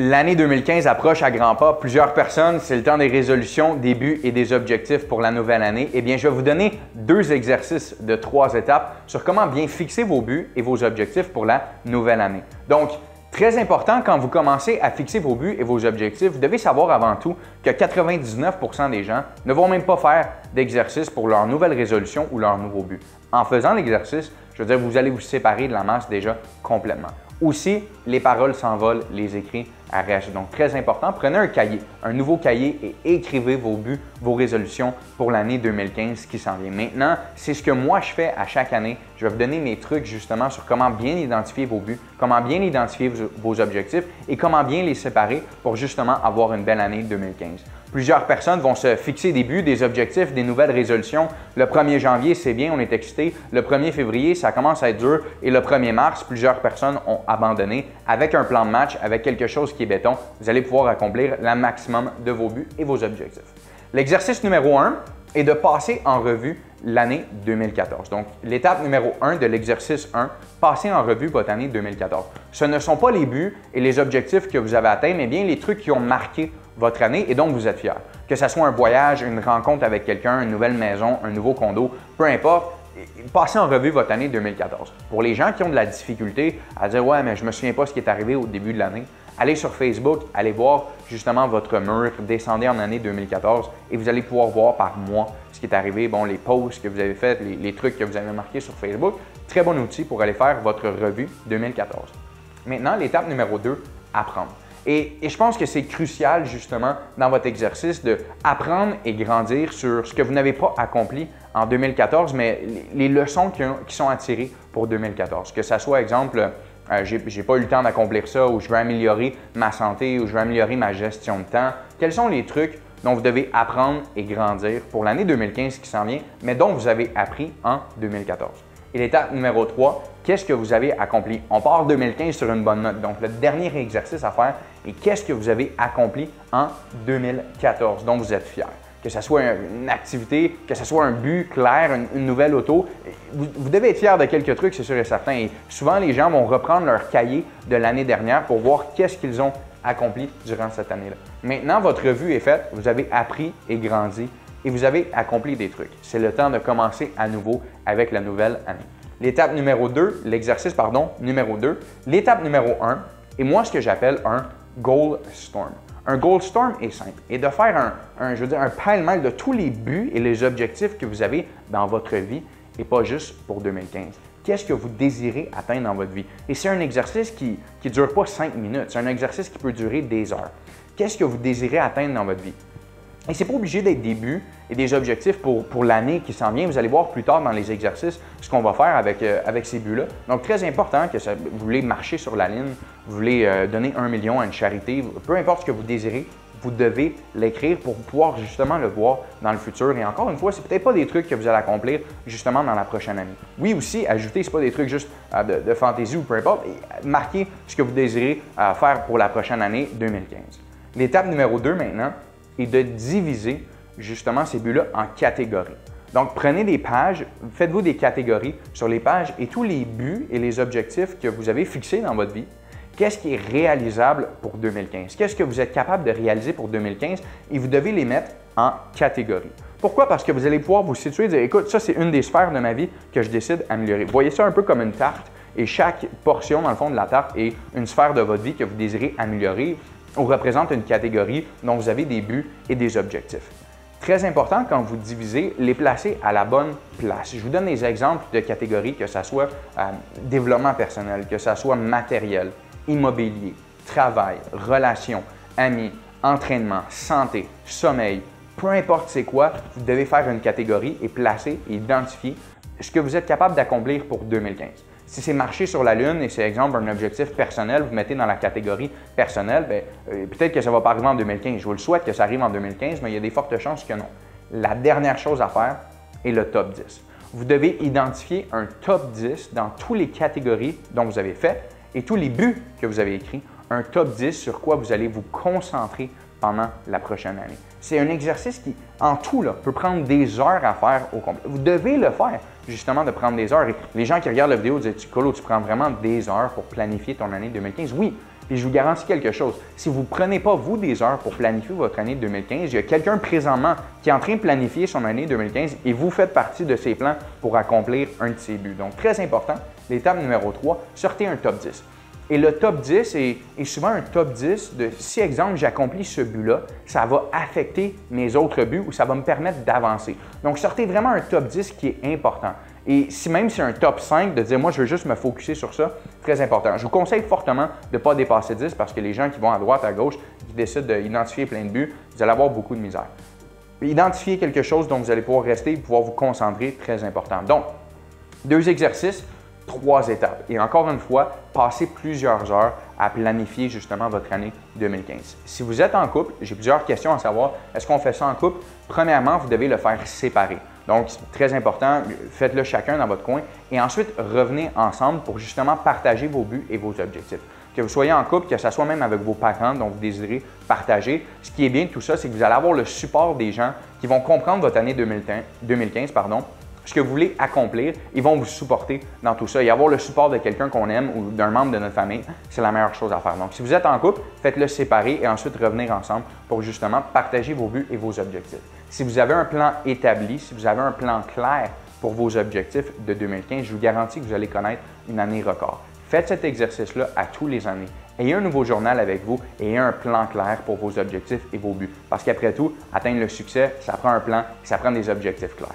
L'année 2015 approche à grands pas. Plusieurs personnes, c'est le temps des résolutions, des buts et des objectifs pour la nouvelle année. Eh bien, je vais vous donner 2 exercices de 3 étapes sur comment bien fixer vos buts et vos objectifs pour la nouvelle année. Donc, très important, quand vous commencez à fixer vos buts et vos objectifs, vous devez savoir avant tout que 99% des gens ne vont même pas faire d'exercice pour leur nouvelle résolution ou leur nouveau but. En faisant l'exercice, je veux dire, vous allez vous séparer de la masse déjà complètement. Aussi, les paroles s'envolent, les écrits restent. Donc, très important, prenez un cahier, un nouveau cahier et écrivez vos buts, vos résolutions pour l'année 2015 qui s'en vient. Maintenant, c'est ce que moi je fais à chaque année. Je vais vous donner mes trucs justement sur comment bien identifier vos buts, comment bien identifier vos objectifs et comment bien les séparer pour justement avoir une belle année 2015. Plusieurs personnes vont se fixer des buts, des objectifs, des nouvelles résolutions. Le 1er janvier, c'est bien, on est excité. Le 1er février, ça commence à être dur. Et le 1er mars, plusieurs personnes ont abandonné. Avec un plan de match, avec quelque chose qui est béton, vous allez pouvoir accomplir le maximum de vos buts et vos objectifs. L'exercice numéro 1 est de passer en revue l'année 2014. Donc, l'étape numéro 1 de l'exercice 1, passer en revue votre année 2014. Ce ne sont pas les buts et les objectifs que vous avez atteints, mais bien les trucs qui ont marqué votre année et donc vous êtes fier. Que ce soit un voyage, une rencontre avec quelqu'un, une nouvelle maison, un nouveau condo, peu importe, passez en revue votre année 2014. Pour les gens qui ont de la difficulté à dire « Ouais, mais je me souviens pas ce qui est arrivé au début de l'année », allez sur Facebook, allez voir justement votre mur, descendez en année 2014 et vous allez pouvoir voir par mois ce qui est arrivé, bon, les posts que vous avez faits, les trucs que vous avez marqués sur Facebook. Très bon outil pour aller faire votre revue 2014. Maintenant, l'étape numéro 2, apprendre. Et je pense que c'est crucial justement dans votre exercice d'apprendre et grandir sur ce que vous n'avez pas accompli en 2014, mais les leçons qui sont à tirer pour 2014. Que ça soit, exemple, j'ai pas eu le temps d'accomplir ça, ou je veux améliorer ma santé, ou je veux améliorer ma gestion de temps. Quels sont les trucs dont vous devez apprendre et grandir pour l'année 2015 qui s'en vient, mais dont vous avez appris en 2014? Et l'étape numéro 3, qu'est-ce que vous avez accompli? On part 2015 sur une bonne note. Donc, le dernier exercice à faire est qu'est-ce que vous avez accompli en 2014 dont vous êtes fier? Que ce soit une activité, que ce soit un but clair, une nouvelle auto. Vous devez être fier de quelques trucs, c'est sûr et certain. Et souvent, les gens vont reprendre leur cahier de l'année dernière pour voir qu'est-ce qu'ils ont accompli durant cette année-là. Maintenant, votre revue est faite, vous avez appris et grandi et vous avez accompli des trucs. C'est le temps de commencer à nouveau avec la nouvelle année. L'étape numéro 2, l'exercice, numéro 2, l'étape numéro 1 est moi ce que j'appelle un goal storm. Un goal storm est simple et de faire un pêle-mêle de tous les buts et les objectifs que vous avez dans votre vie et pas juste pour 2015. Qu'est-ce que vous désirez atteindre dans votre vie? Et c'est un exercice qui ne dure pas 5 minutes, c'est un exercice qui peut durer des heures. Qu'est-ce que vous désirez atteindre dans votre vie? Et ce n'est pas obligé d'être des buts et des objectifs pour l'année qui s'en vient. Vous allez voir plus tard dans les exercices ce qu'on va faire avec ces buts-là. Donc, très important que vous voulez marcher sur la ligne, vous voulez donner 1 million à une charité, peu importe ce que vous désirez, vous devez l'écrire pour pouvoir justement le voir dans le futur. Et encore une fois, ce n'est peut-être pas des trucs que vous allez accomplir justement dans la prochaine année. Oui, aussi, ajouter, ce n'est pas des trucs juste de fantaisie ou peu importe, marquez ce que vous désirez faire pour la prochaine année 2015. L'étape numéro 2 maintenant, et de diviser justement ces buts-là en catégories. Donc, prenez des pages, faites-vous des catégories sur les pages et tous les buts et les objectifs que vous avez fixés dans votre vie. Qu'est-ce qui est réalisable pour 2015? Qu'est-ce que vous êtes capable de réaliser pour 2015? Et vous devez les mettre en catégories. Pourquoi? Parce que vous allez pouvoir vous situer et dire, écoute, ça c'est une des sphères de ma vie que je décide d'améliorer. Voyez ça un peu comme une tarte et chaque portion dans le fond de la tarte est une sphère de votre vie que vous désirez améliorer ou représente une catégorie dont vous avez des buts et des objectifs. Très important, quand vous divisez, les placer à la bonne place. Je vous donne des exemples de catégories, que ce soit développement personnel, que ce soit matériel, immobilier, travail, relations, amis, entraînement, santé, sommeil. Peu importe c'est quoi, vous devez faire une catégorie et placer et identifier ce que vous êtes capable d'accomplir pour 2015. Si c'est marcher sur la Lune et c'est, exemple, un objectif personnel, vous mettez dans la catégorie personnelle, peut-être que ça ne va pas arriver en 2015. Je vous le souhaite que ça arrive en 2015, mais il y a des fortes chances que non. La dernière chose à faire est le top 10. Vous devez identifier un top 10 dans toutes les catégories dont vous avez fait et tous les buts que vous avez écrits, un top 10 sur quoi vous allez vous concentrer pendant la prochaine année. C'est un exercice qui, en tout, peut prendre des heures à faire au complet. Vous devez le faire, justement, de prendre des heures. Et les gens qui regardent la vidéo disent « Colo, tu prends vraiment des heures pour planifier ton année 2015 ». Oui, Et je vous garantis quelque chose, si vous ne prenez pas, vous, des heures pour planifier votre année 2015, il y a quelqu'un présentement qui est en train de planifier son année 2015 et vous faites partie de ses plans pour accomplir un de ses buts. Donc, très important, l'étape numéro 3, sortez un top 10. Et le top 10 est souvent un top 10 de si, exemple, j'accomplis ce but-là, ça va affecter mes autres buts ou ça va me permettre d'avancer. Donc, sortez vraiment un top 10 qui est important. Et si même c'est un top 5, de dire moi, je veux juste me focusser sur ça, très important. Je vous conseille fortement de ne pas dépasser 10 parce que les gens qui vont à droite, à gauche, qui décident d'identifier plein de buts, vous allez avoir beaucoup de misère. Identifier quelque chose dont vous allez pouvoir rester et pouvoir vous concentrer, très important. Donc, 2 exercices. 3 étapes. Et encore une fois, passez plusieurs heures à planifier justement votre année 2015. Si vous êtes en couple, j'ai plusieurs questions à savoir. Est-ce qu'on fait ça en couple? Premièrement, vous devez le faire séparé. Donc, c'est très important, faites-le chacun dans votre coin et ensuite revenez ensemble pour justement partager vos buts et vos objectifs. Que vous soyez en couple, que ce soit même avec vos parents dont vous désirez partager. Ce qui est bien de tout ça, c'est que vous allez avoir le support des gens qui vont comprendre votre année 2015, ce que vous voulez accomplir, ils vont vous supporter dans tout ça. Et avoir le support de quelqu'un qu'on aime ou d'un membre de notre famille, c'est la meilleure chose à faire. Donc, si vous êtes en couple, faites-le séparer et ensuite revenir ensemble pour justement partager vos buts et vos objectifs. Si vous avez un plan établi, si vous avez un plan clair pour vos objectifs de 2015, je vous garantis que vous allez connaître une année record. Faites cet exercice-là à tous les années. Ayez un nouveau journal avec vous et ayez un plan clair pour vos objectifs et vos buts. Parce qu'après tout, atteindre le succès, ça prend un plan et ça prend des objectifs clairs.